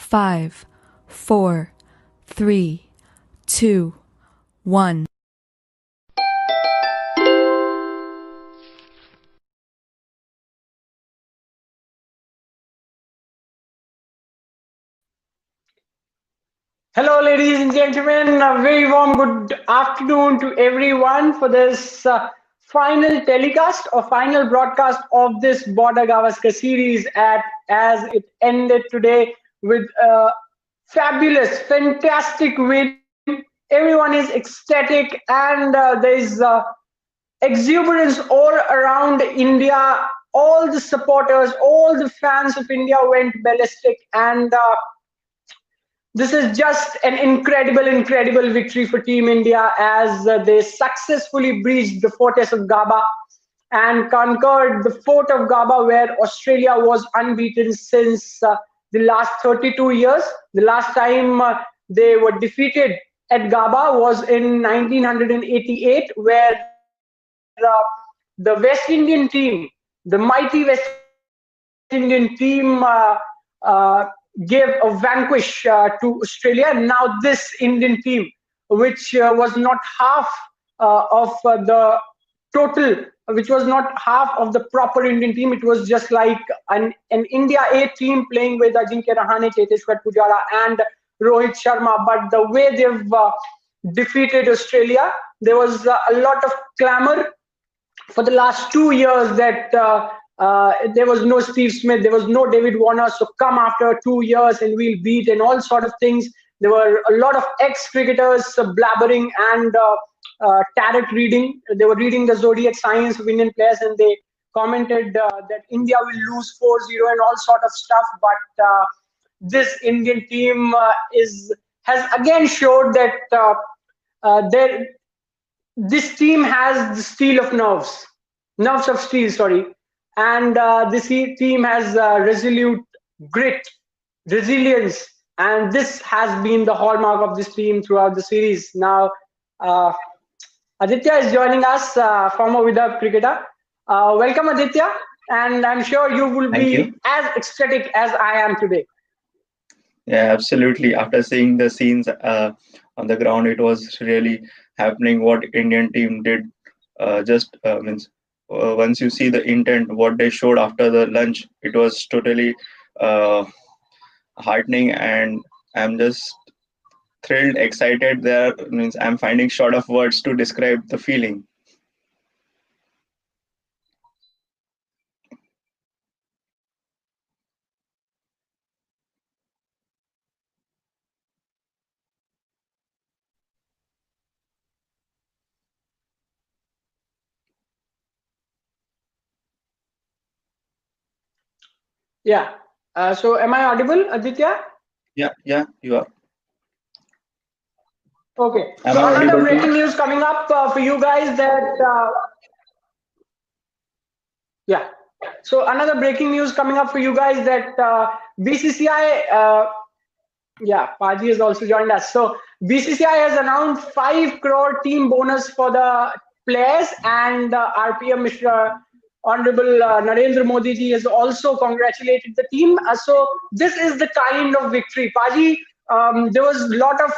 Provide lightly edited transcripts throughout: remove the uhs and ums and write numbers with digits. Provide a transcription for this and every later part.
5, 4, 3, 2, 1. Hello, ladies and gentlemen. A very warm good afternoon to everyone for this final telecast or final broadcast of this Border-Gavaskar series as it ended today with a fabulous, fantastic win. Everyone is ecstatic and there is exuberance all around India. All the supporters, all the fans of India went ballistic and this is just an incredible victory for Team India as they successfully breached the fortress of Gaba and conquered the fort of Gaba, where Australia was unbeaten since the last 32 years. The last time they were defeated at Gaba was in 1988, where the West Indian team, the mighty West Indian team, gave a vanquish to Australia. Now this Indian team, which was not half of the total, which was not half of the proper Indian team, it was just like an India A team playing with Ajinkya Rahane, Cheteshwar Pujara and Rohit Sharma. But the way they've defeated Australia, there was a lot of clamor for the last 2 years that there was no Steve Smith, there was no David Warner, so come after 2 years and we'll beat and all sort of things. There were a lot of ex-cricketers blabbering and tarot reading. They were reading the zodiac signs of Indian players and they commented that India will lose 4-0 and all sort of stuff. But this Indian team has again showed that this team has the steel of nerves of steel, sorry. And this team has resolute grit, resilience, and this has been the hallmark of this team throughout the series. Now, Aditya is joining us, former Vidarbha cricketer. Welcome, Aditya, and I'm sure you will be as ecstatic as I am today. Yeah, absolutely. After seeing the scenes on the ground, it was really happening what Indian team did. Once you see the intent, what they showed after the lunch, it was totally heartening, and I'm just thrilled, excited. There means I'm finding short of words to describe the feeling. Yeah. So am I audible, Aditya? Yeah, you are. Okay. So another breaking news coming up for you guys that yeah. So another breaking news coming up for you guys that BCCI, yeah, Paji has also joined us. So BCCI has announced 5 crore team bonus for the players, and RPM Mr. Honorable Narendra Modi ji has also congratulated the team. So this is the kind of victory. Paji, there was a lot of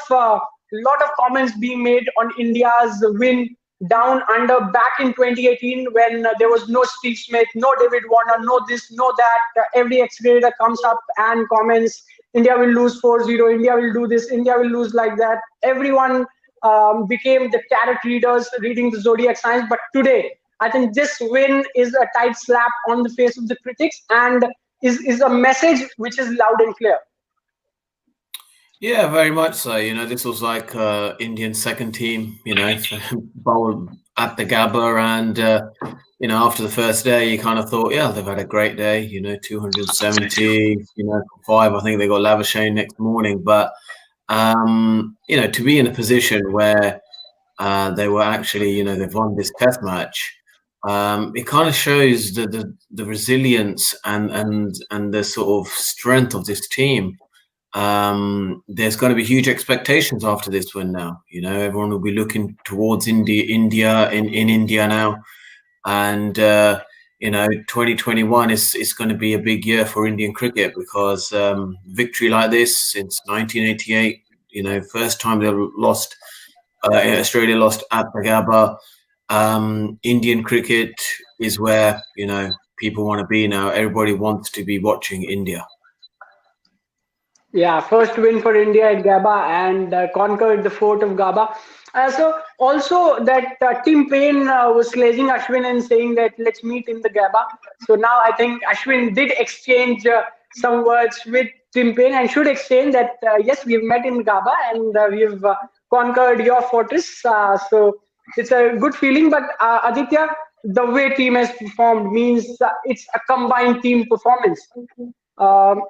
comments being made on India's win down under back in 2018 when there was no Steve Smith, no David Warner, no this, no that. Every ex-cricketer comes up and comments, India will lose 4-0, India will do this, India will lose like that. Everyone became the tarot readers reading the zodiac signs. But today, I think this win is a tight slap on the face of the critics and is a message which is loud and clear. Yeah, very much so. You know, this was like Indian second team, you know, bowled at the Gabba. And, you know, after the first day, you kind of thought, yeah, they've had a great day, you know, 270, you know, 5. I think they got Lavashane next morning. But, you know, to be in a position where they were actually, you know, they've won this test match, it kind of shows the resilience and the sort of strength of this team. There's going to be huge expectations after this win now. You know, everyone will be looking towards India in India now. And, 2021 is going to be a big year for Indian cricket because victory like this since 1988, first time they lost, Australia lost at the Gabba. Indian cricket is where, people want to be now. Everybody wants to be watching India. Yeah, first win for India at Gabba and conquered the fort of Gabba. So also that Tim Payne was sledging Ashwin and saying that let's meet in the Gabba. So now I think Ashwin did exchange some words with Tim Payne and should exchange that yes, we've met in Gabba and we've conquered your fortress. So it's a good feeling. But Aditya, the way team has performed means it's a combined team performance. Um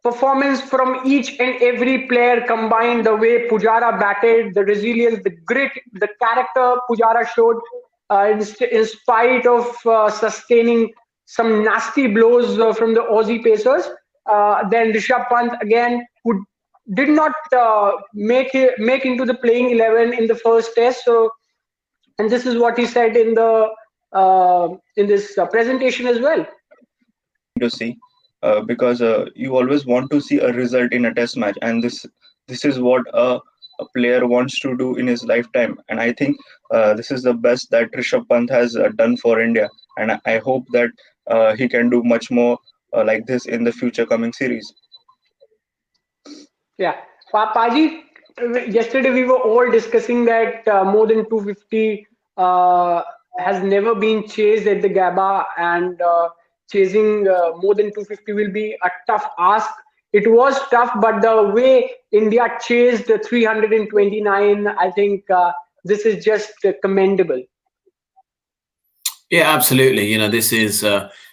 Performance from each and every player combined, the way Pujara batted, the resilience, the grit, the character Pujara showed in spite of sustaining some nasty blows from the Aussie Pacers. Then Rishabh Pant again, who did not make into the playing 11 in the first test. So, and this is what he said in this presentation as well. To see because you always want to see a result in a test match, and this is what a player wants to do in his lifetime. And I think this is the best that Rishabh Pant has done for India, and I hope that he can do much more like this in the future coming series. Yeah, Paji, yesterday we were all discussing that more than 250 has never been chased at the Gabba, and chasing more than 250 will be a tough ask. It was tough, but the way India chased the 329, I think this is just commendable. Yeah, absolutely. This is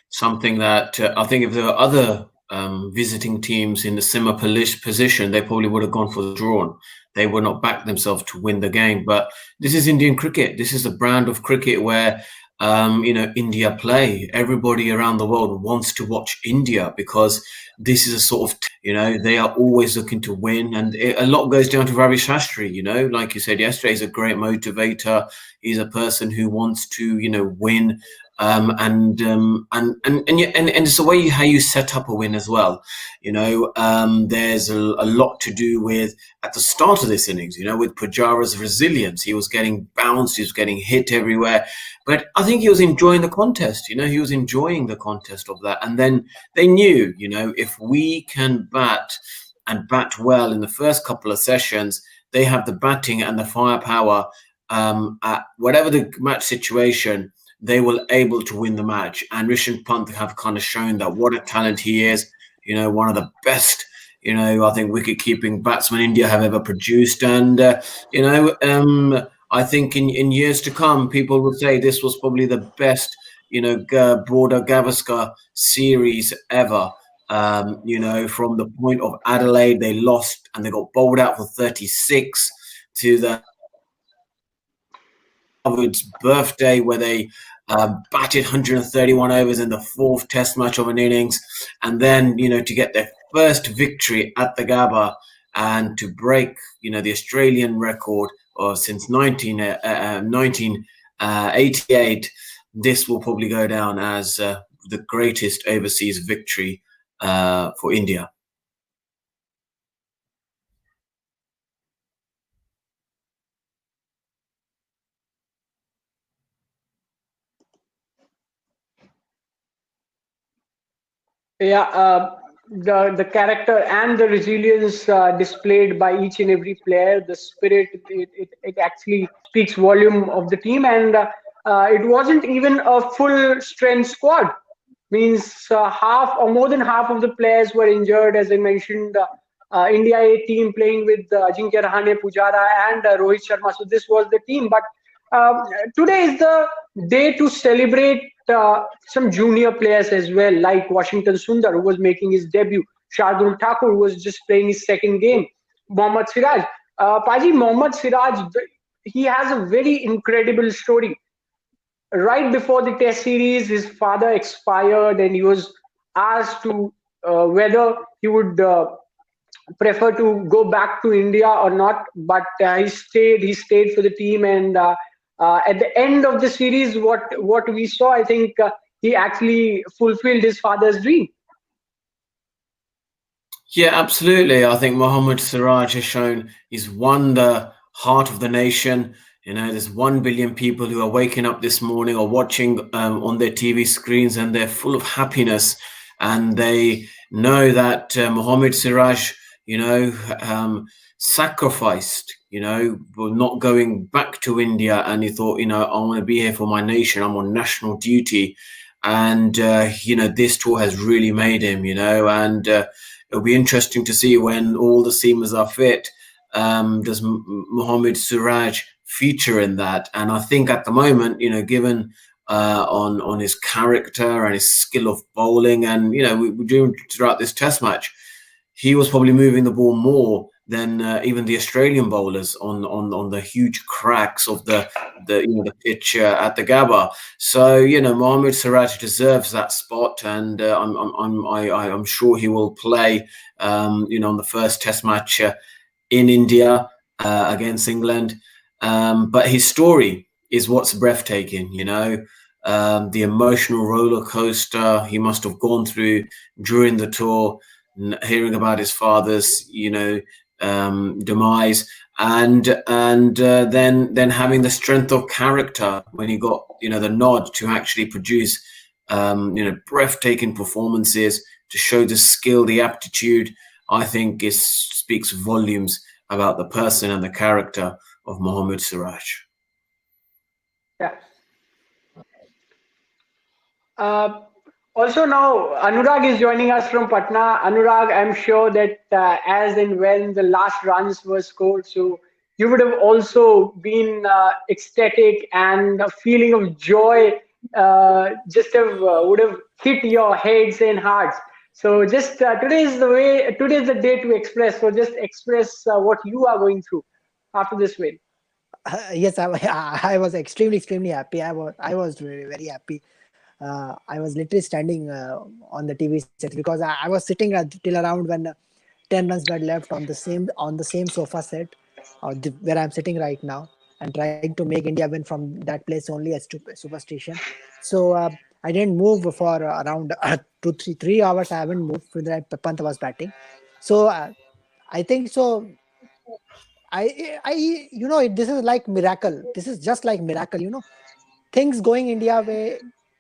something that I think if there were other visiting teams in a similar position, they probably would have gone for the draw. They would not back themselves to win the game. But this is Indian cricket. This is a brand of cricket where India play. Everybody around the world wants to watch India because this is a sort of, they are always looking to win. And a lot goes down to Ravi Shastri, like you said yesterday, he's a great motivator. He's a person who wants to, win. And it's the way how you set up a win as well. There's a lot to do with at the start of this innings, with Pujara's resilience. He was getting bounced, he was getting hit everywhere, but I think he was enjoying the contest. He was enjoying the contest of that. And then they knew, if we can bat and bat well in the first couple of sessions, they have the batting and the firepower at whatever the match situation, they were able to win the match. And Rishabh Pant have kind of shown that what a talent he is, one of the best, I think wicket-keeping batsmen India have ever produced. And, I think in years to come, people will say this was probably the best, Border-Gavaskar series ever. From the point of Adelaide, they lost and they got bowled out for 36 to the Harvard's birthday, where they batted 131 overs in the fourth test match of an innings, and then to get their first victory at the Gabba and to break the Australian record since 1988. This will probably go down as the greatest overseas victory for India. Yeah, the character and the resilience displayed by each and every player, the spirit, it actually speaks volume of the team. And it wasn't even a full strength squad. Means half or more than half of the players were injured. As I mentioned, India A team playing with Ajinkya Rahane, Pujara, and Rohit Sharma. So this was the team. But today is the day to celebrate some junior players as well, like Washington Sundar, who was making his debut, Shardul Thakur, who was just playing his second game, Mohammad Siraj. Paji, Mohammad Siraj, he has a very incredible story. Right before the test series, his father expired and he was asked to whether he would prefer to go back to India or not, but he stayed for the team. And at the end of the series, what we saw, I think he actually fulfilled his father's dream. Yeah, absolutely. I think Mohammed Siraj has shown he's won the heart of the nation. You know, there's 1 billion people who are waking up this morning or watching on their TV screens, and they're full of happiness. And they know that Mohammed Siraj, you know, sacrificed, you know, not going back to India. And he thought, you know, I want to be here for my nation. I'm on national duty. And, you know, this tour has really made him, you know, and it'll be interesting to see when all the seamers are fit. Does Mohammed Siraj feature in that? And I think at the moment, you know, given on his character and his skill of bowling, and you know, we do throughout this Test match, he was probably moving the ball more than even the Australian bowlers on the huge cracks of the you know the pitch at the Gabba. So you know Mohammed Siraj deserves that spot, and I'm sure he will play you know on the first Test match in India against England. But his story is what's breathtaking. You know. The emotional roller coaster he must have gone through during the tour, hearing about his father's, you know, demise, and then having the strength of character when he got, you know, the nod to actually produce, you know, breathtaking performances to show the skill, the aptitude. I think it speaks volumes about the person and the character of Mohammed Siraj. Yeah. Also now Anurag is joining us from Patna. Anurag, I'm sure that as and when the last runs were scored, so you would have also been ecstatic, and a feeling of joy just have would have hit your heads and hearts. So just today is the way. Today is the day to express. So just express what you are going through after this win. Yes, I was extremely happy. I was very happy. I was literally standing on the TV set because I was sitting till around when 10 runs were left on the same sofa set where I'm sitting right now, and trying to make India win from that place only as superstition. So I didn't move for around 3 hours. I haven't moved when the Pant was batting. So I think so. You know, this is like miracle. This is just like miracle. You know, things going India way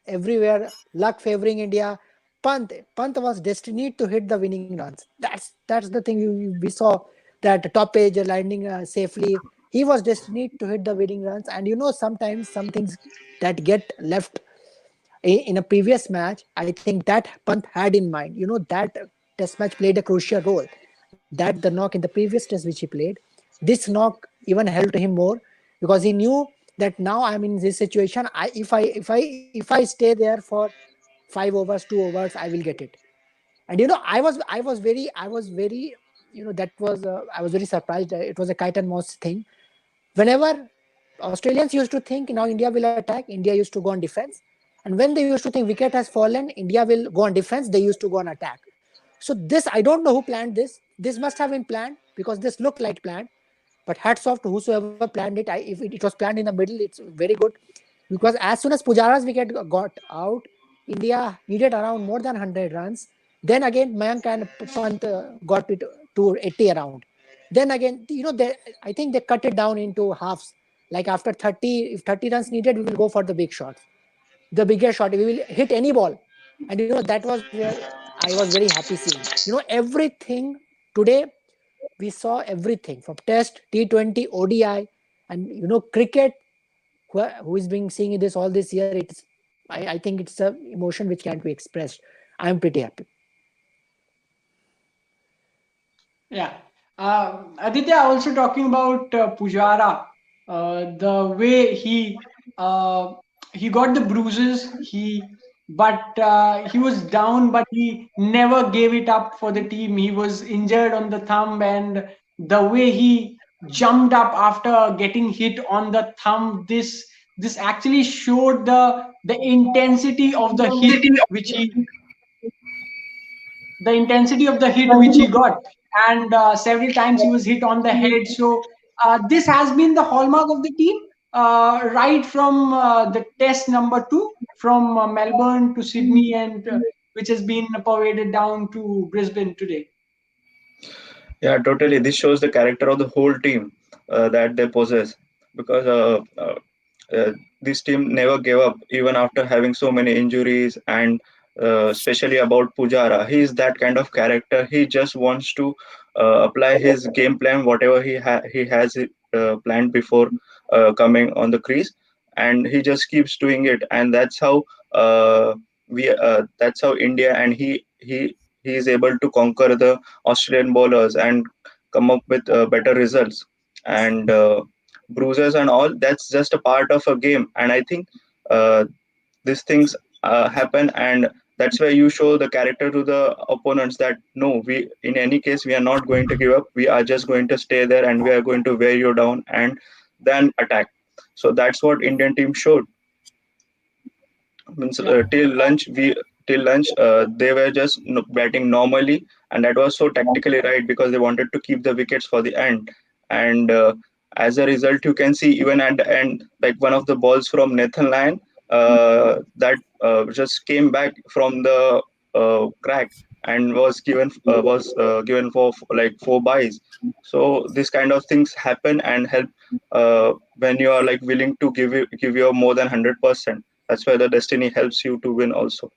everywhere, luck favoring India. Pant was destined to hit the winning runs. That's the thing we saw, that top page landing safely. He was destined to hit the winning runs, and you know sometimes some things that get left in a previous match, I think that Pant had in mind. You know that Test match played a crucial role. That the knock in the previous Test which he played, this knock even helped him more because he knew that now I'm in this situation. If I stay there for 5 overs, 2 overs, I will get it. And you know, I was very, you know, that was I was very surprised. It was a kite and mouse thing. Whenever Australians used to think now India will attack, India used to go on defense. And when they used to think wicket has fallen, India will go on defense, they used to go on attack. So this, I don't know who planned this. This must have been planned because this looked like planned. But hats off to whosoever planned it. If it was planned in the middle, it's very good. Because as soon as Pujara's wicket got out, India needed around more than 100 runs. Then again, Mayank and Pant got it to 80 around. Then again, you know, I think they cut it down into halves. Like after 30, if 30 runs needed, we will go for the big shots. The bigger shot, we will hit any ball. And you know, that was where I was very happy seeing. You know, everything today, we saw everything from Test, T20, ODI, and you know, cricket. Who is being seeing this all this year? I think it's a emotion which can't be expressed. I'm pretty happy. Yeah. Aditya, also talking about Pujara, the way he got the bruises, he was down, but he never gave it up for the team. He was injured on the thumb, and the way he jumped up after getting hit on the thumb, this actually showed the intensity of the hit which he got, and several times he was hit on the head. So this has been the hallmark of the team. right from the test number 2 from Melbourne to Sydney, and which has been pervaded down to Brisbane today. Yeah, totally. This shows the character of the whole team that they possess, because uh, this team never gave up even after having so many injuries, and especially about Pujara. He is that kind of character. He just wants to apply his game plan, whatever he has planned before coming on the crease, and he just keeps doing it, and that's how India, and he is able to conquer the Australian bowlers and come up with better results. And bruises and all, that's just a part of a game. And I think uh, these things happen, and that's where you show the character to the opponents that no, we in any case we are not going to give up. We are just going to stay there, and we are going to wear you down and then attack. So that's what Indian team showed. Means Yeah. till lunch they were just batting normally, and that was so tactically right because they wanted to keep the wickets for the end. And as a result, you can see even at the end, like one of the balls from Nathan Lyon that just came back from the crack and was given for like 4 byes. So this kind of things happen and help when you are like willing to give your more than 100%. That's why the destiny helps you to win also.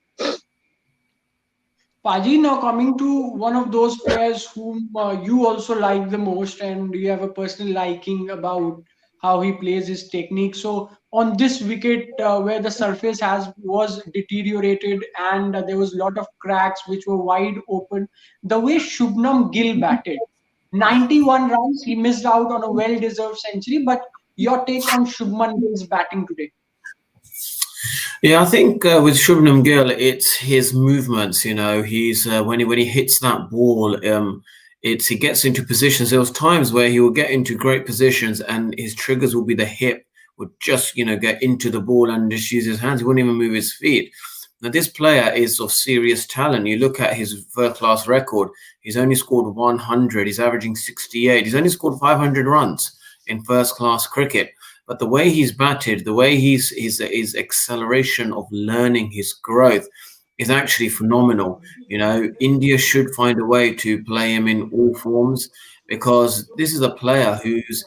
Paji, now coming to one of those players whom you also like the most, and you have a personal liking about how he plays his technique. So on this wicket, where the surface has was deteriorated and there was a lot of cracks which were wide open, the way Shubnam Gill batted, 91 runs, he missed out on a well-deserved century. But your take on Shubman Gill's batting today? Yeah, I think with Shubnam Gill, it's his movements. You know, he's when he hits that ball, he gets into positions. There was times where he would get into great positions, and his triggers would be the hip would just get into the ball and just use his hands. He wouldn't even move his feet. Now, this player is of serious talent. You look at his first-class record. He's only scored 100. He's averaging 68. He's only scored 500 runs in first-class cricket. But the way he's batted, the way his acceleration of learning, his growth is actually phenomenal. India should find a way to play him in all forms, because this is a player who's,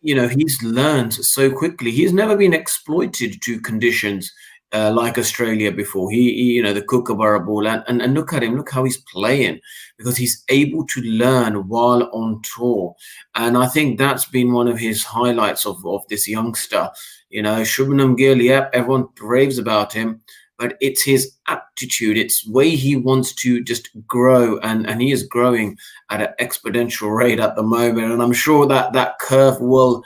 he's learned so quickly. He's never been exploited to conditions like Australia before. The Kookaburra ball, and look at him, look how he's playing, because he's able to learn while on tour. And I think that's been one of his highlights of this youngster. Shubmanam Gill, yeah, everyone raves about him, but it's his aptitude, it's way he wants to just grow, and he is growing at an exponential rate at the moment. And I'm sure that curve will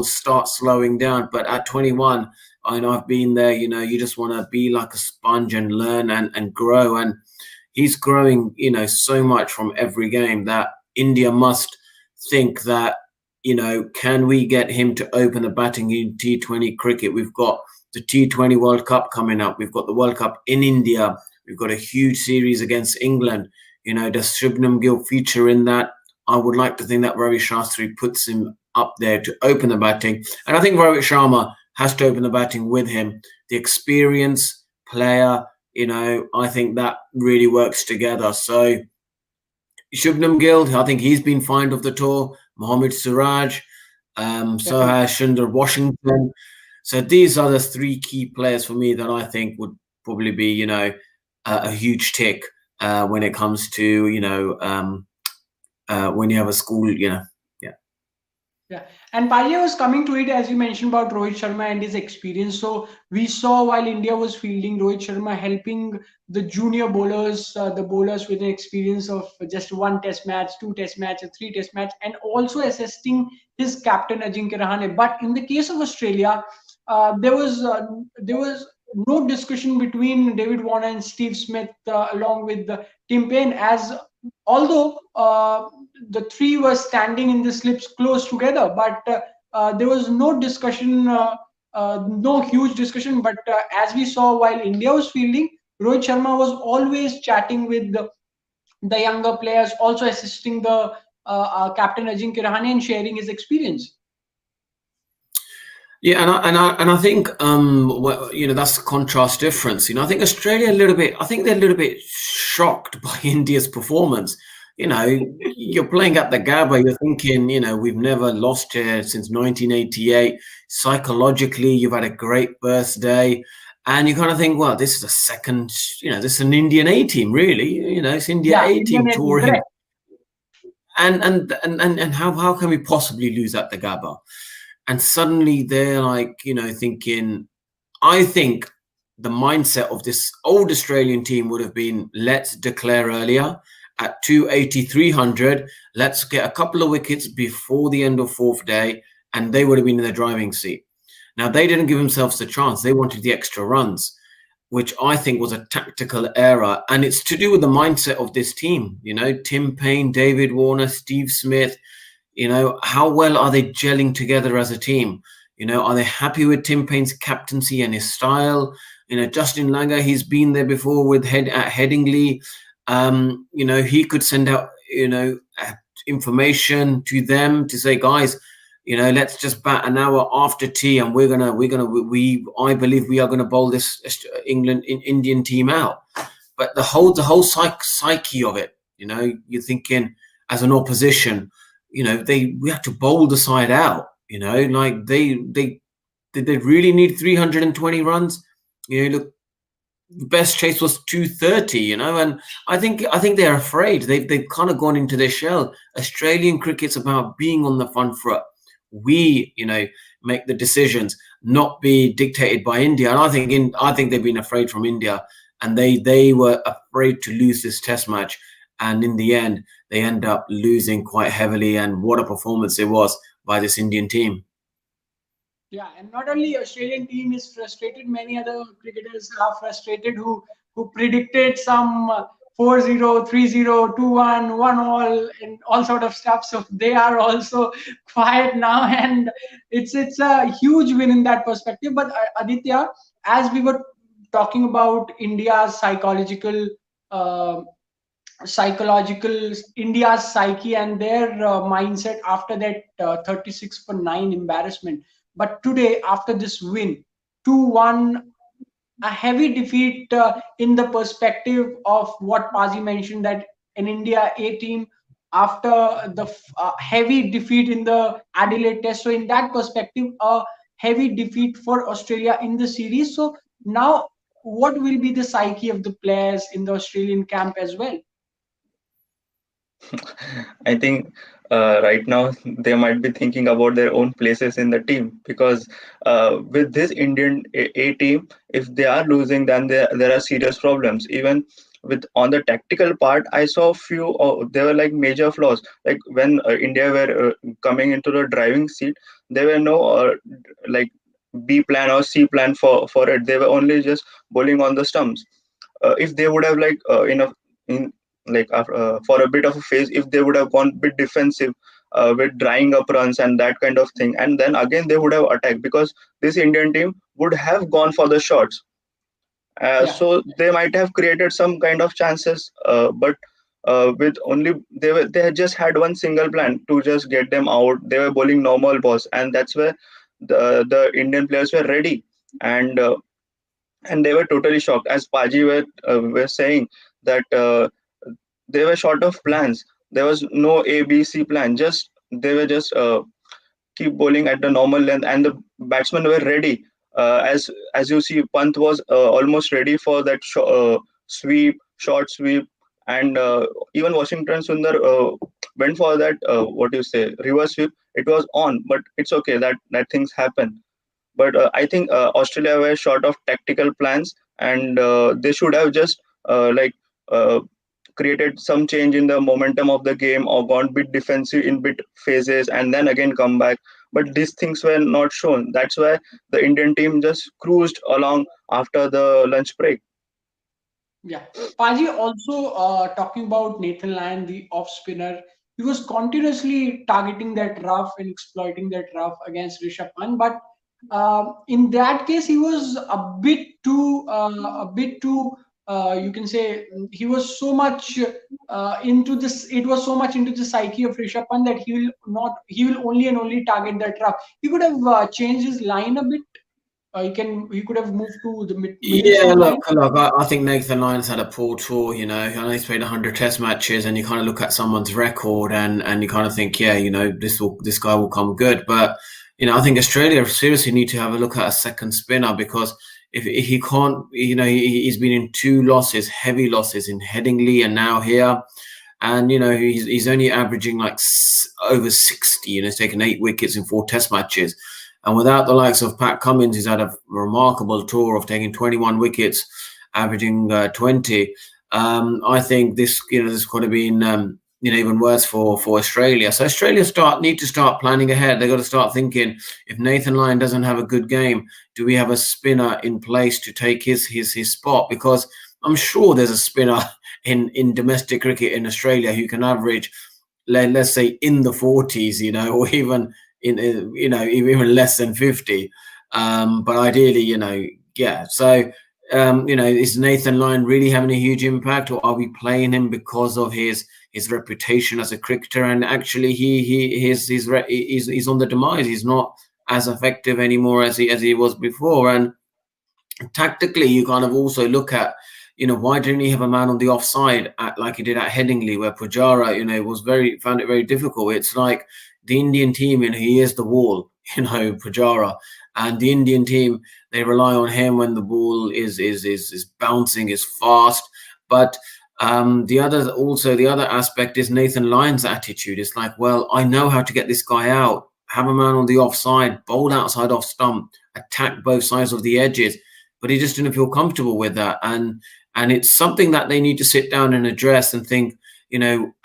start slowing down. But at 21, I know I've been there, you just want to be like a sponge and learn and grow. And he's growing, so much from every game that India must think that, can we get him to open the batting in T20 cricket? We've got the T20 World Cup coming up. We've got the World Cup in India. We've got a huge series against England. Does Shubnam Gill feature in that? I would like to think that Ravi Shastri puts him up there to open the batting. And I think Rohit Sharma has to open the batting with him. The experience, player, I think that really works together. So Shubnam Gill, I think he's been fined off the tour. Mohammad Siraj, so has Sundar Washington. So these are the three key players for me that I think would probably be, a huge tick when it comes to, when you have a school, Yeah. And Paji was coming to it, as you mentioned about Rohit Sharma and his experience. So we saw while India was fielding, Rohit Sharma helping the junior bowlers, the bowlers with an experience of just one test match, two test match, a three test match, and also assisting his captain Ajinkya Rahane. But in the case of Australia, there was no discussion between David Warner and Steve Smith along with Tim Payne, as although the three were standing in the slips close together, but there was no discussion, no huge discussion. But as we saw while India was fielding, Rohit Sharma was always chatting with the younger players, also assisting the captain Ajinkya Rahane and sharing his experience. Yeah, and I think that's the contrast difference. I think Australia a little bit. I think they're a little bit shocked by India's performance. You're playing at the Gabba. You're thinking, we've never lost here since 1988. Psychologically, you've had a great birthday, and you kind of think, well, this is a second. This is an Indian A team, really. It's India Yeah, A Indian team team, touring, correct. and how can we possibly lose at the Gabba? And suddenly they're like, thinking, I think the mindset of this old Australian team would have been, let's declare earlier at 280, 300. Let's get a couple of wickets before the end of fourth day. And they would have been in the driving seat. Now, they didn't give themselves the chance. They wanted the extra runs, which I think was a tactical error. And it's to do with the mindset of this team. Tim Payne, David Warner, Steve Smith, how well are they gelling together as a team? Are they happy with Tim Payne's captaincy and his style? Justin Langer, he's been there before with at Headingley. He could send out, information to them to say, guys, let's just bat an hour after tea, and I believe we are gonna bowl this Indian team out. But the whole psyche of it, you're thinking as an opposition, we have to bowl the side out. Like they really need 320 runs. Look, the best chase was 230. And I think they're afraid. They've kind of gone into their shell. Australian cricket's about being on the front foot. We, make the decisions, not be dictated by India. And I think they've been afraid from India, and they were afraid to lose this Test match. And in the end, they end up losing quite heavily. And what a performance it was by this Indian team. Yeah, and not only Australian team is frustrated, many other cricketers are frustrated who predicted some 4-0, 3-0, 2-1, 1-all, and all sort of stuff. So they are also quiet now, and it's a huge win in that perspective. But Aditya, as we were talking about India's uh, psychological India's psyche and their mindset after that 36 for 9 embarrassment. But today, after this win, 2-1, a heavy defeat in the perspective of what Paji mentioned, that an India A team after the heavy defeat in the Adelaide Test. So, in that perspective, a heavy defeat for Australia in the series. So, now what will be the psyche of the players in the Australian camp as well? I think right now they might be thinking about their own places in the team, because with this Indian A team, if they are losing, then there are serious problems. Even with on the tactical part, I saw a few. There were like major flaws. Like when India were coming into the driving seat, there were no like B plan or C plan for it. They were only just bowling on the stumps. If they would have like enough in for a bit of a phase, if they would have gone bit defensive with drying up runs and that kind of thing, and then again they would have attacked, because this Indian team would have gone for the shots. Yeah. So they might have created some kind of chances, but with only they had just had one single plan to just get them out. They were bowling normal balls, and that's where the Indian players were ready, and and they were totally shocked, as Paji were saying that they were short of plans. There was no A B C plan. Just they were just keep bowling at the normal length, and the batsmen were ready. As you see, Pant was almost ready for that sweep, short sweep, and even Washington Sundar went for that what you say reverse sweep. It was on, but it's okay. That things happen. But I think Australia were short of tactical plans, and they should have just uh, created some change in the momentum of the game, or gone bit defensive in bit phases and then again come back. But these things were not shown. That's why the Indian team just cruised along after the lunch break. Yeah. Paji, also talking about Nathan Lyon, the off spinner, he was continuously targeting that rough and exploiting that rough against Rishabh Pant. But in that case, he was a bit too you can say he was so much into this. It was so much into the psyche of Rishabh Pant that he will only and only target that rough. He could have changed his line a bit. He could have moved to the middle Yeah, seam line. look. I think Nathan Lyon's had a poor tour. You know, I know he's played 100 Test matches, and you kind of look at someone's record, and you kind of think, yeah, you know, this guy will come good. But you know, I think Australia seriously need to have a look at a second spinner, because if he can't, you know, he's been in two losses, heavy losses in Headingley and now here. And you know he's only averaging like over 60. You know, he's taken 8 wickets in 4 Test matches, and without the likes of Pat Cummins, he's had a remarkable tour of taking 21 wickets, averaging 20. I think this could have been even worse for Australia. So Australia need to start planning ahead. They got to start thinking, if Nathan Lyon doesn't have a good game, do we have a spinner in place to take his spot? Because I'm sure there's a spinner in domestic cricket in Australia who can average, let's say, in the 40s, you know, or even even less than 50. But ideally, you know, yeah. So is Nathan Lyon really having a huge impact, or are we playing him because of his reputation as a cricketer? And actually, he's on the demise. He's not as effective anymore as he was before. And tactically, you kind of also look at, why didn't he have a man on the offside like he did at Headingley, where Pujara, found it very difficult. It's like the Indian team, he is the wall, Pujara, and the Indian team, they rely on him when the ball is bouncing, is fast. But the other aspect is Nathan Lyon's attitude. It's like, well, I know how to get this guy out. Have a man on the offside, bowl outside off stump, attack both sides of the edges. But he just didn't feel comfortable with that. And it's something that they need to sit down and address and think,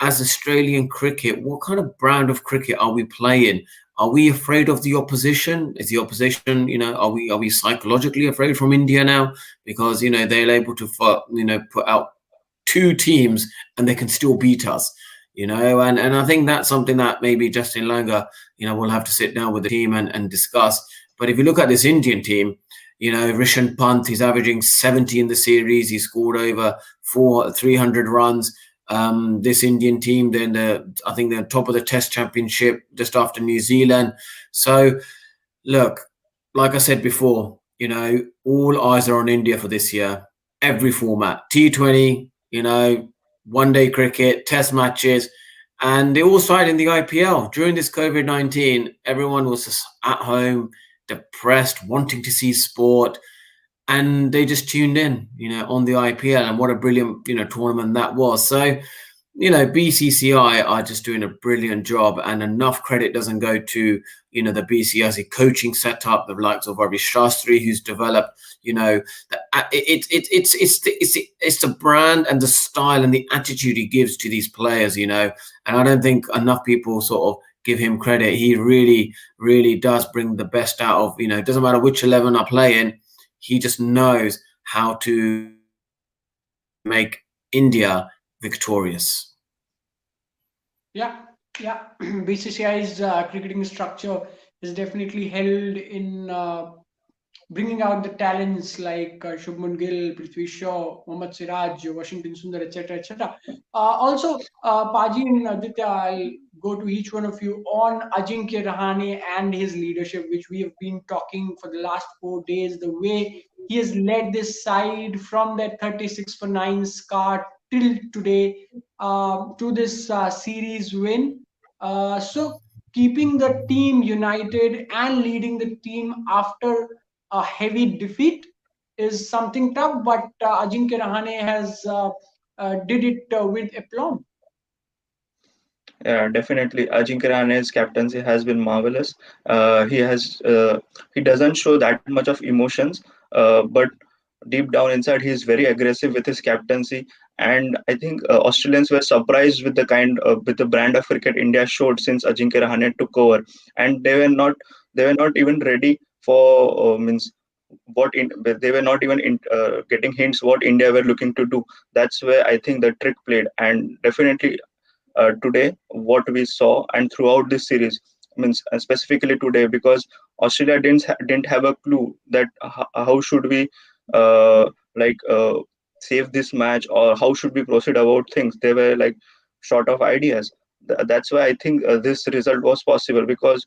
as Australian cricket, what kind of brand of cricket are we playing? Are we afraid of the opposition? Is the opposition, are we psychologically afraid from India now? Because, they're able to, put out two teams and they can still beat us, and I think that's something that maybe Justin Langer, will have to sit down with the team and discuss. But if you look at this Indian team, Rishabh Pant, he's averaging 70 in the series. He scored over 300 runs. This Indian team, I think they're top of the Test Championship, just after New Zealand. So, look, like I said before, all eyes are on India for this year. Every format, T20, one-day cricket, Test matches, and they all started in the IPL. During this COVID-19, everyone was just at home, depressed, wanting to see sport, and they just tuned in, on the IPL, and what a brilliant, tournament that was. So, BCCI are just doing a brilliant job, and enough credit doesn't go to, the BCCI coaching setup, the likes of Ravi Shastri, who's developed, it's the brand and the style and the attitude he gives to these players, and I don't think enough people sort of give him credit. He really, really does bring the best out of, it doesn't matter which 11 are playing, he just knows how to make India victorious. Yeah. BCCI's cricketing structure is definitely held in bringing out the talents like Shubman Gill, Prithvi Shaw, Mohammad Siraj, Washington Sundar, etc., etc. Also, Paji and Aditya, I'll go to each one of you on Ajinkya Rahane and his leadership, which we have been talking for the last 4 days. The way he has led this side from that 36 for 9 start till today to this series win. So keeping the team united and leading the team after a heavy defeat is something tough, but Ajinkya Rahane has did it with aplomb. Yeah, definitely. Ajinkya Rahane's captaincy has been marvelous. He doesn't show that much of emotions, but deep down inside, he's very aggressive with his captaincy. And I think Australians were surprised with with the brand of cricket India showed since Ajinkya Rahane took over, and they were not even ready for means they were not even getting hints what India were looking to do. That's where I think the trick played, and definitely today what we saw and throughout this series means specifically today, because Australia didn't have a clue that how should we uh, like save this match, or how should we proceed about things. They were like short of ideas. That's why I think this result was possible, because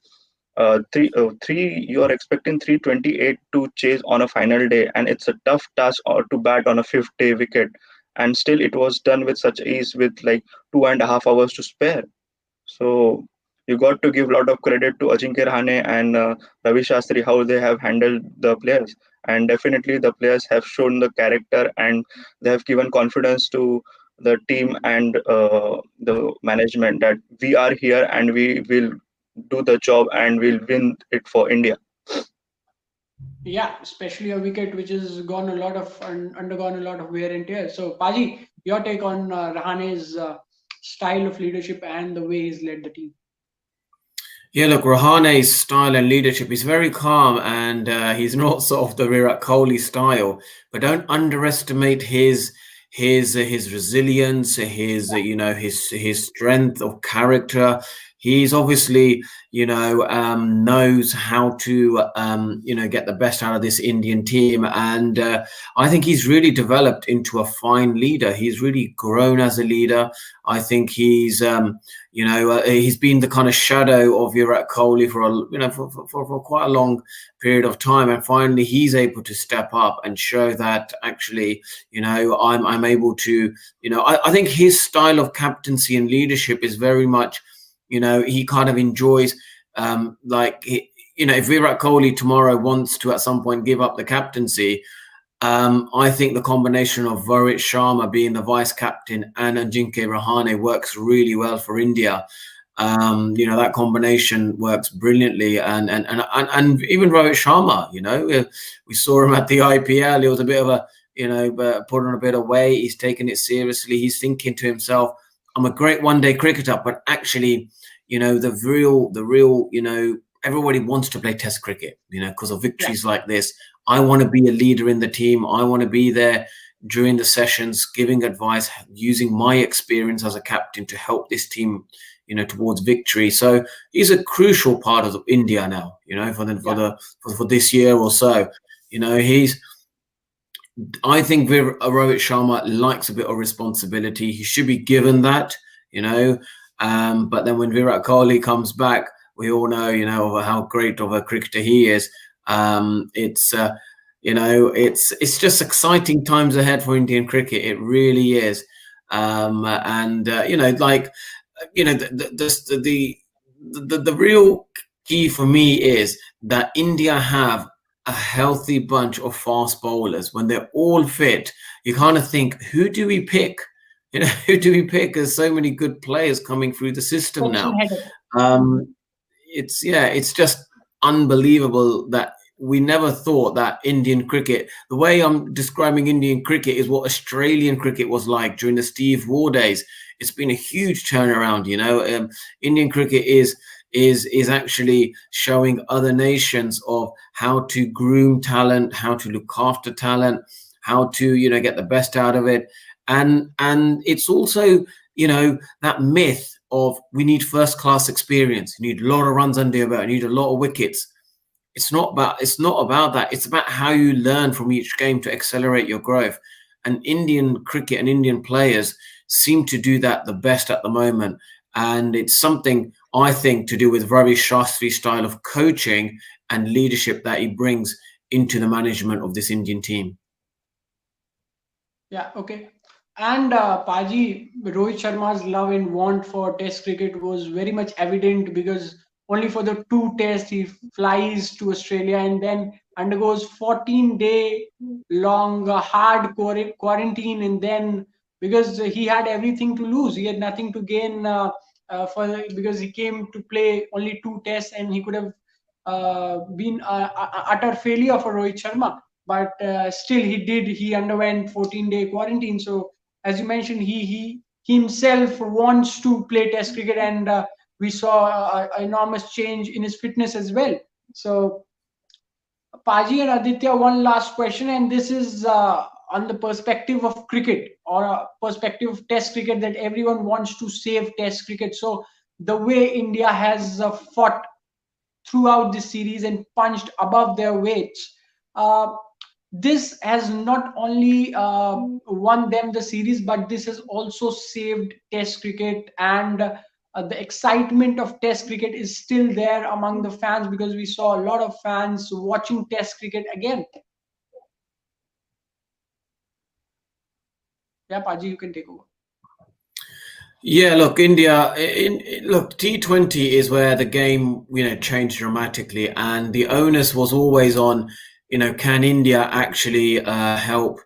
three you are expecting 328 to chase on a final day, and it's a tough task to bat on a fifth day wicket, and still it was done with such ease, with like 2.5 hours to spare. So you got to give a lot of credit to Ajinkya Rahane and Ravi Shastri, how they have handled the players. And definitely the players have shown the character, and they have given confidence to the team and the management that we are here and we will do the job and we'll win it for India. Yeah, especially a wicket which has gone a lot of undergone a lot of wear and tear. So, Paji, your take on Rahane's style of leadership and the way he's led the team. Yeah, look, Rahane's style and leadership is very calm, and he's not sort of the Virat Kohli style. But don't underestimate his resilience, his his strength of character. He's obviously knows how to get the best out of this Indian team, and I think he's really developed into a fine leader. He's really grown as a leader. I think he's he's been the kind of shadow of Virat Kohli for quite a long period of time, and finally he's able to step up and show that actually, I'm able to, I think his style of captaincy and leadership is very much, he kind of enjoys, if Virat Kohli tomorrow wants to at some point give up the captaincy, I think the combination of Rohit Sharma being the vice captain and Ajinkya Rahane works really well for India. That combination works brilliantly, and even Rohit Sharma, we saw him at the IPL. It was a bit of a, put on a bit of weight. He's taking it seriously. He's thinking to himself, "I'm a great one-day cricketer, but actually, the real, everybody wants to play Test cricket, because of victories like this. I want to be a leader in the team. I want to be there during the sessions, giving advice, using my experience as a captain to help this team, towards victory." So he's a crucial part of India now, for this year or so. I think Rohit Sharma likes a bit of responsibility. He should be given that, but then when Virat Kohli comes back, we all know, how great of a cricketer he is. It's just exciting times ahead for Indian cricket. It really is. The real key for me is that India have a healthy bunch of fast bowlers. When they're all fit, you kind of think, who do we pick? Who do we pick? There's so many good players coming through the system now. It's just unbelievable that we never thought that Indian cricket, the way I'm describing Indian cricket, is what Australian cricket was like during the Steve Waugh days. It's been a huge turnaround. Indian cricket is actually showing other nations of how to groom talent, how to look after talent, how to get the best out of it, and it's also that myth of we need first class experience, you need a lot of runs under your belt, you need a lot of wickets. It's not about that. It's about how you learn from each game to accelerate your growth. And Indian cricket and Indian players seem to do that the best at the moment. And it's something, I think, to do with Ravi Shastri's style of coaching and leadership that he brings into the management of this Indian team. Yeah, okay. And Paji, Rohit Sharma's love and want for Test cricket was very much evident, because only for the 2 tests he flies to Australia and then undergoes 14-day long hard quarantine, and then because he had everything to lose, he had nothing to gain because he came to play only 2 tests, and he could have been utter failure for Rohit Sharma. But still, he underwent 14-day quarantine. So as you mentioned, he himself wants to play Test cricket, and we saw an enormous change in his fitness as well. So Paji and Aditya, one last question, and this is on the perspective of cricket, or a perspective of Test cricket, that everyone wants to save Test cricket. So the way India has fought throughout this series and punched above their weights, this has not only won them the series, but this has also saved Test cricket, and the excitement of Test cricket is still there among the fans, because we saw a lot of fans watching Test cricket again. Yeah, Paji, you can take over. Yeah, look, India. Look, T20 is where the game, changed dramatically, and the onus was always on, can India actually help,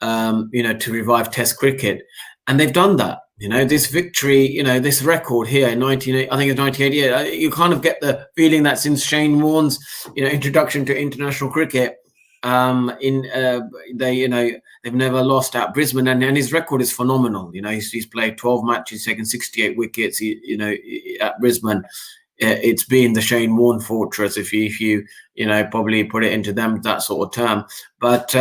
to revive Test cricket, and they've done that. This victory, this record here in 1988. You kind of get the feeling that since Shane Warne's, introduction to international cricket, they've never lost at Brisbane, and his record is phenomenal. He's played 12 matches, taken 68 wickets. At Brisbane, it's been the Shane Warne fortress, if you probably put it into that sort of term. But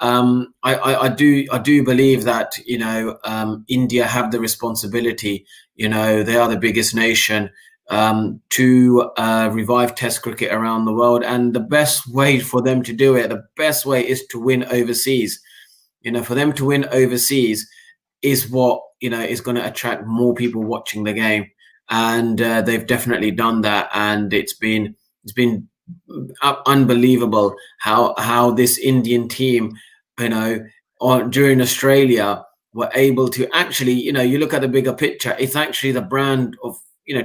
I do believe that India have the responsibility. They are the biggest nation to revive Test cricket around the world, and the best way for them to do it, the best way is to win overseas. For them to win overseas is what is going to attract more people watching the game, and they've definitely done that. And it's been unbelievable how this Indian team, during Australia, were able to actually, you look at the bigger picture. It's actually the brand of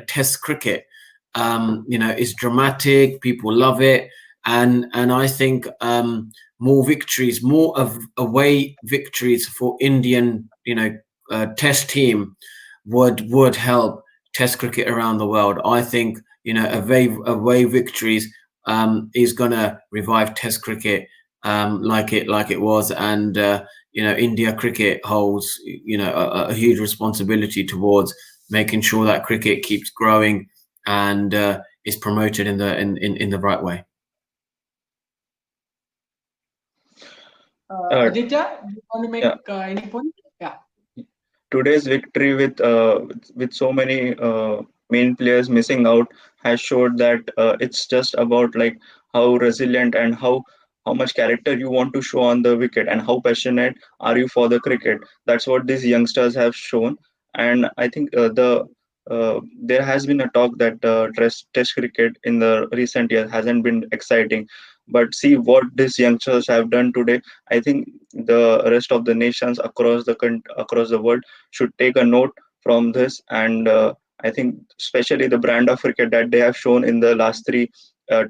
Test cricket. Is dramatic. People love it, and I think more victories, more of away victories for Indian, Test team would help Test cricket around the world. I think away victories is gonna revive Test cricket like it was, and India cricket holds a huge responsibility towards making sure that cricket keeps growing and is promoted in the right way. Aditya, do you want to make any point? Yeah. Today's victory with so many main players missing out has showed that it's just about like how resilient and how much character you want to show on the wicket, and how passionate are you for the cricket. That's what these youngsters have shown. And I think there has been a talk that test cricket in the recent years hasn't been exciting, but see what these youngsters have done today. I think the rest of the nations across the world should take a note from this. And I think especially the brand of cricket that they have shown in the last three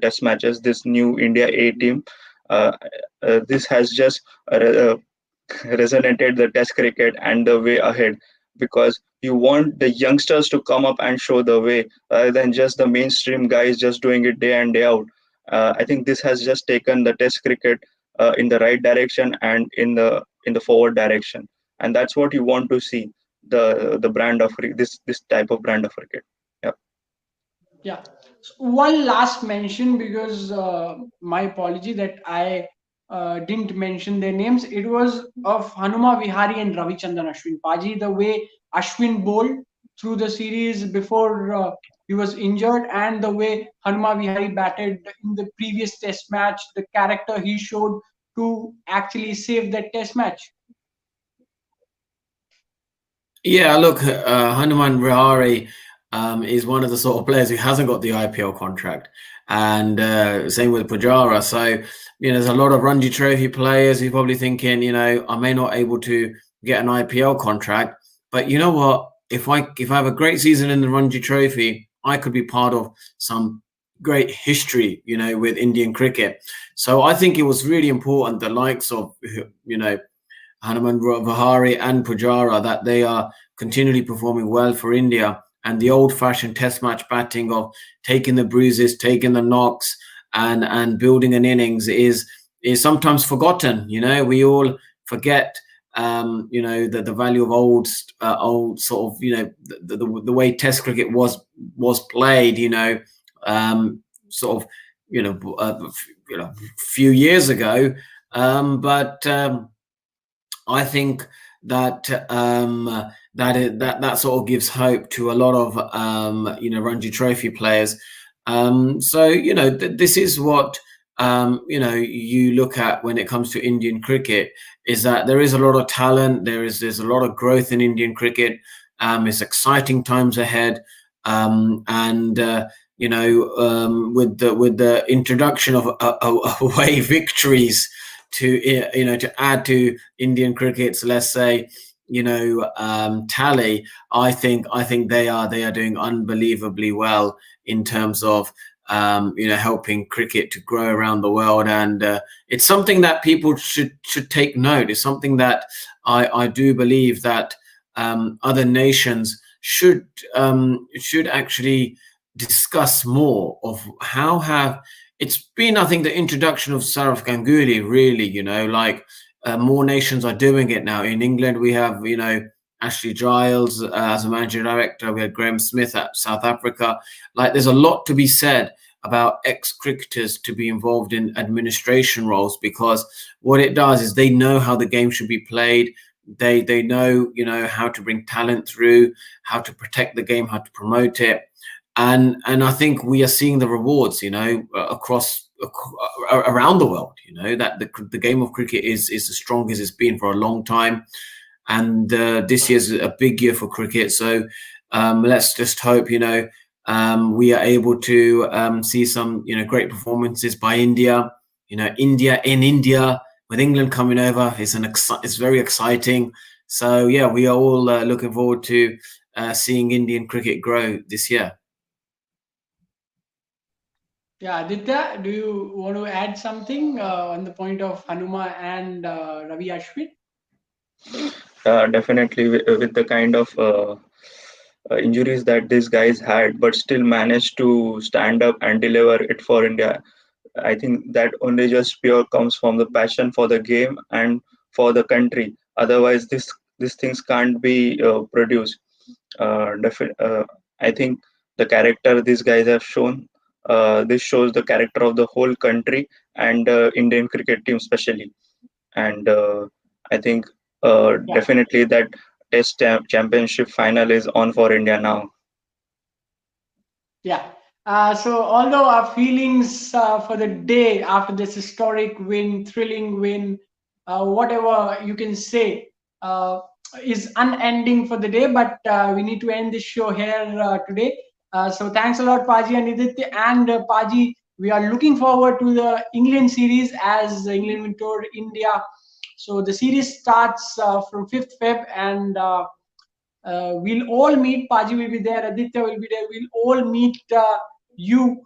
test matches, this new India A team, uh, this has just resonated the test cricket and the way ahead, because you want the youngsters to come up and show the way, rather than just the mainstream guys just doing it day in day out. I think this has just taken the test cricket in the right direction and in the forward direction, and that's what you want to see, the brand of this type of brand of cricket. Yeah. Yeah. So one last mention, because my apology that I didn't mention their names. It was of Hanuma Vihari and Ravichandran Ashwin. Paji, the way Ashwin bowled through the series before he was injured, and the way Hanuma Vihari batted in the previous test match, the character he showed to actually save that test match. Yeah, look, Hanuman Vihari is one of the sort of players who hasn't got the IPL contract, and same with Pujara. So there's a lot of Ranji Trophy players who are probably thinking, I may not able to get an IPL contract, but you know what? If I have a great season in the Ranji Trophy, I could be part of some great history, with Indian cricket. So I think it was really important the likes of Hanuman Vihari and Pujara, that they are continually performing well for India. And the old-fashioned test match batting of taking the bruises, taking the knocks, and building an innings is sometimes forgotten. We all forget, the value of old sort of, the way Test cricket was played. Sort of, few years ago, but. I think that that sort of gives hope to a lot of Ranji Trophy players. So this is what you look at when it comes to Indian cricket is that there is a lot of talent. There's a lot of growth in Indian cricket. It's exciting times ahead, and with the introduction of away victories to add to Indian cricket's, let's say, tally. I think they are doing unbelievably well in terms of helping cricket to grow around the world, and it's something that people should take note. It's something that I do believe that other nations should actually discuss more of how have it's been. I think the introduction of Sourav Ganguly really, more nations are doing it now. In England, we have Ashley Giles as a managing director. We had Graham Smith at South Africa. Like, there's a lot to be said about ex-cricketers to be involved in administration roles, because what it does is they know how the game should be played. They know how to bring talent through, how to protect the game, how to promote it, and I think we are seeing the rewards across around the world. That the game of cricket is the strongest it's been for a long time, and this year's a big year for cricket. So let's just hope we are able to see some great performances by India. India in India with England coming over is it's very exciting. So yeah, we are all looking forward to seeing Indian cricket grow this year. Yeah, Aditya, do you want to add something on the point of Hanuma and Ravi Ashwin? Definitely, with the kind of injuries that these guys had, but still managed to stand up and deliver it for India. I think that only just pure comes from the passion for the game and for the country. Otherwise, these things can't be produced. I think the character these guys have shown. This shows the character of the whole country and Indian cricket team especially. And I think Yeah. definitely that championship final is on for India now. Yeah. So although our feelings for the day after this historic win, thrilling win, whatever you can say, is unending for the day, but we need to end this show here today. So thanks a lot, Paji and Aditya. And Paji, we are looking forward to the England series as England will tour India. So the series starts from 5th Feb, and we'll all meet. Paji will be there, Aditya will be there. We'll all meet you,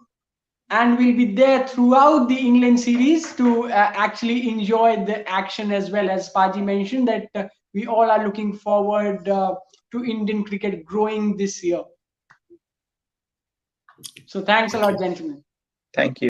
and we'll be there throughout the England series to actually enjoy the action as well. As Paji mentioned, that we all are looking forward to Indian cricket growing this year. So thanks a lot, gentlemen. Thank you.